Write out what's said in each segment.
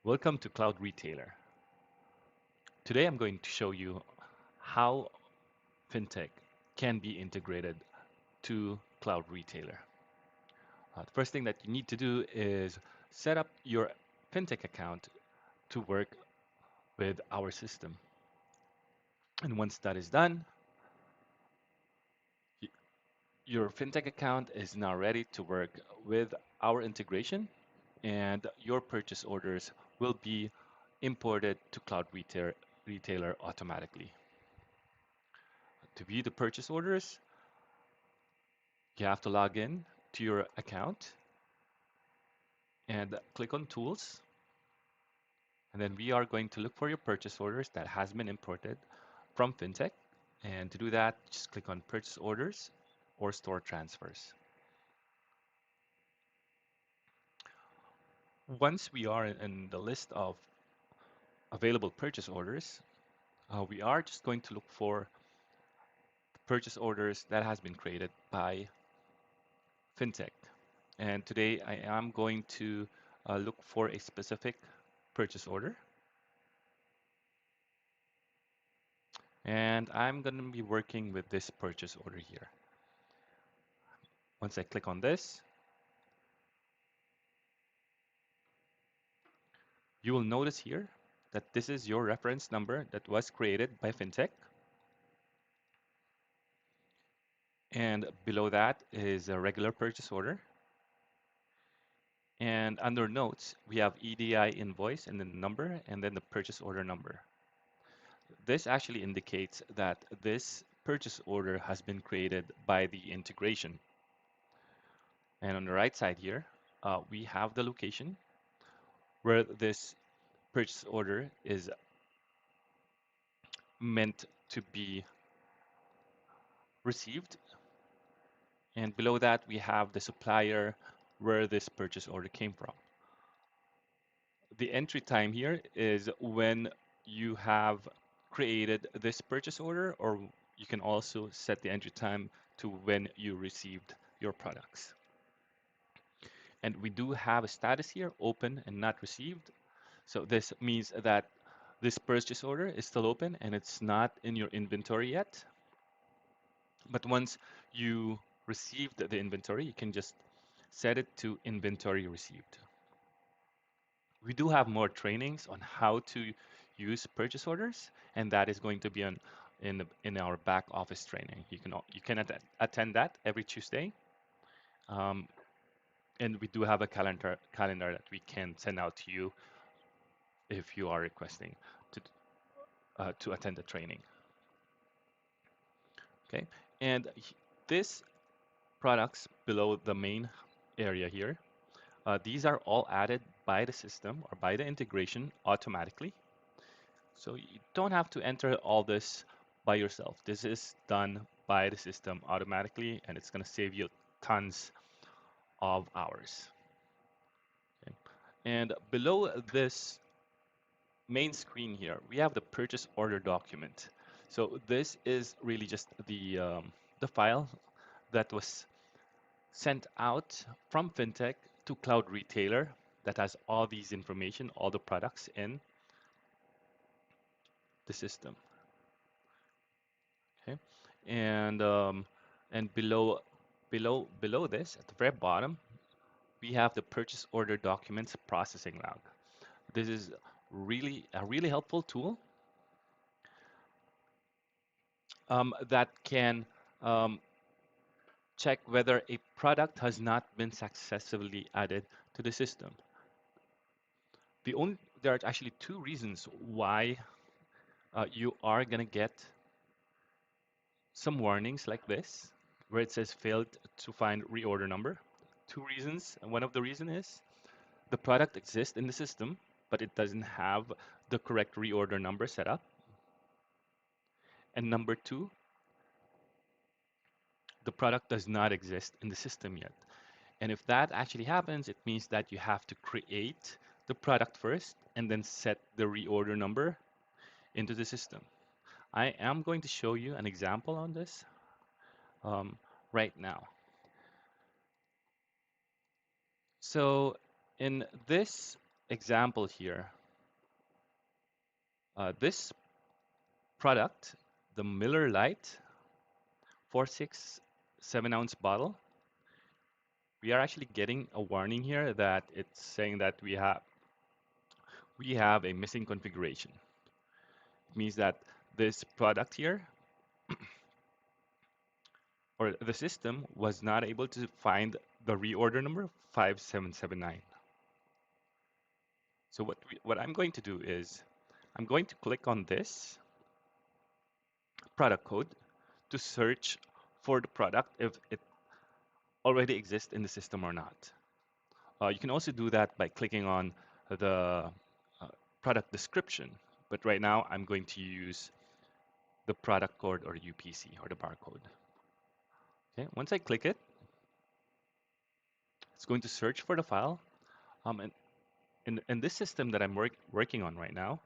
Welcome to Cloud Retailer. Today I'm going to show you how Fintech can be integrated to Cloud Retailer. The first thing that you need to do is set up your Fintech account to work with our system. And once that is done, your Fintech account is now ready to work with our integration, and your purchase orders will be imported to Cloud Retailer automatically. To view the purchase orders, you have to log in to your account and click on Tools. And then we are going to look for your purchase orders that has been imported from Fintech. And to do that, just click on Purchase Orders or Store Transfers. Once we are in the list of available purchase orders, we are just going to look for purchase orders that has been created by Fintech. And today I am going to look for a specific purchase order. And I'm going to be working with this purchase order here. Once I click on this, you will notice here that this is your reference number that was created by Fintech. And below that is a regular purchase order. And under notes, we have EDI invoice and then the number and then the purchase order number. This actually indicates that this purchase order has been created by the integration. And on the right side here, we have the location where this purchase order is meant to be received. And below that, we have the supplier where this purchase order came from. The entry time here is when you have created this purchase order, or you can also set the entry time to when you received your products. And we do have a status here, open and not received. So this means that this purchase order is still open and it's not in your inventory yet. But once you received the inventory, you can just set it to inventory received. We do have more trainings on how to use purchase orders, and that is going to be in our back office training. You can attend that every Tuesday, um, and we do have a calendar that we can send out to you if you are requesting to attend the training. Okay, and this products below the main area here, these are all added by the system or by the integration automatically. So you don't have to enter all this by yourself. This is done by the system automatically, and it's going to save you tons of hours. Okay. And below this main screen here, we have the purchase order document. So this is really just the file that was sent out from Fintech to Cloud Retailer that has all these information, all the products in the system. Okay, and below this, at the very bottom, we have the purchase order documents processing log. This is really a really helpful tool that can check whether a product has not been successfully added to the system. There are actually two reasons why you are gonna get some warnings like this, where it says failed to find reorder number. Two reasons, and one of the reason is the product exists in the system, but it doesn't have the correct reorder number set up. And number two, the product does not exist in the system yet. And if that actually happens, it means that you have to create the product first and then set the reorder number into the system. I am going to show you an example on this right now. So in this example here, this product, the Miller Lite 467-ounce bottle, we are actually getting a warning here that it's saying that we have a missing configuration. It means that this product here, or the system, was not able to find the reorder number 5779. So what I'm going to do is I'm going to click on this product code to search for the product if it already exists in the system or not. You can also do that by clicking on the product description, but right now I'm going to use the product code or UPC or the barcode. Okay, once I click it, it's going to search for the file. And in this system that I'm working on right now,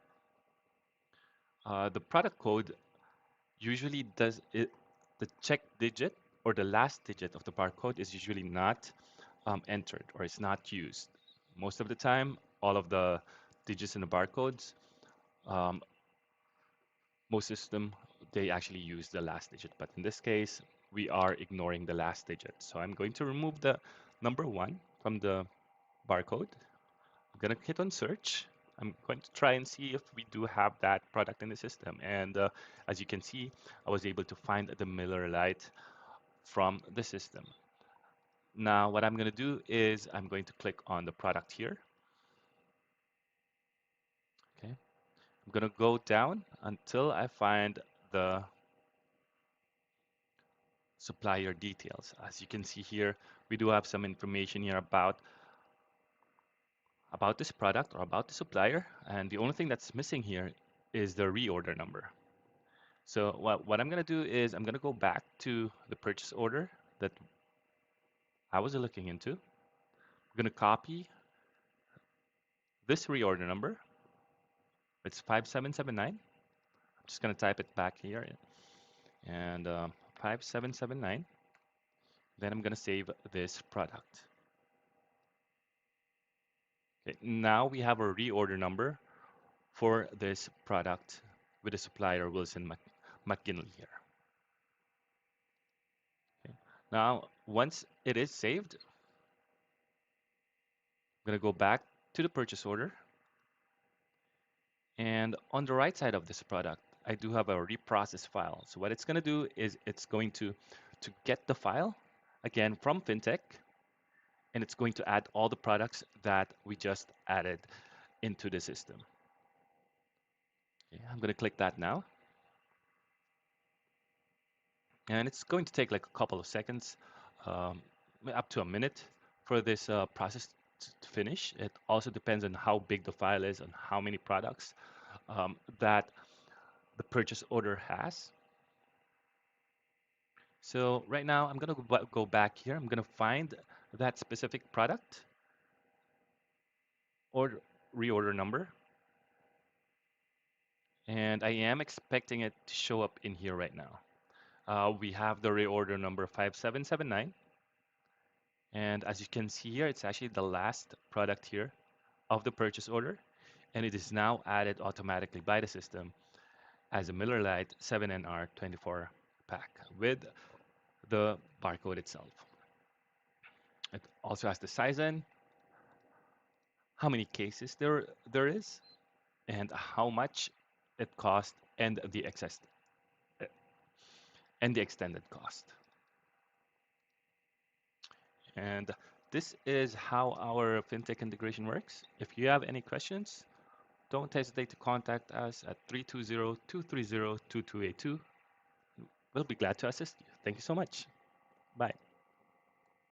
the product code usually does it. The check digit or the last digit of the barcode is usually not entered or it's not used. Most of the time, all of the digits in the barcodes, um, most system, they actually use the last digit. But in this case, we are ignoring the last digit. So I'm going to remove the number 1 from the barcode. I'm going to hit on search. I'm going to try and see if we do have that product in the system. And as you can see, I was able to find the Miller Lite from the system. Now, what I'm going to do is I'm going to click on the product here. Okay. I'm going to go down until I find the supplier details. As you can see here, we do have some information here about this product or about the supplier, and the only thing that's missing here is the reorder number. So what I'm going to do is I'm going to go back to the purchase order that I was looking into. I'm going to copy this reorder number. It's 5779. I'm just going to type it back here and 5779. Then I'm going to save this product. Okay, now we have a reorder number for this product with the supplier Wilson McGinley here. Okay. Now, once it is saved, I'm going to go back to the purchase order. And on the right side of this product, I do have a reprocess file. So what it's going to do is it's going to get the file, again, from Fintech, and it's going to add all the products that we just added into the system. Okay, I'm going to click that now. And it's going to take like a couple of seconds, up to a minute for this process to finish. It also depends on how big the file is and how many products that the purchase order has. So right now I'm going to go back here. I'm going to find that specific product or reorder number. And I am expecting it to show up in here right now. We have the reorder number 5779. And as you can see here, it's actually the last product here of the purchase order. And it is now added automatically by the system as a Miller Lite 7NR 24 pack with the barcode itself. It also has the size in, how many cases there is, and how much it cost, and the extended cost. And this is how our FinTech integration works. If you have any questions, don't hesitate to contact us at 320-230-2282. We'll be glad to assist you. Thank you so much. Bye.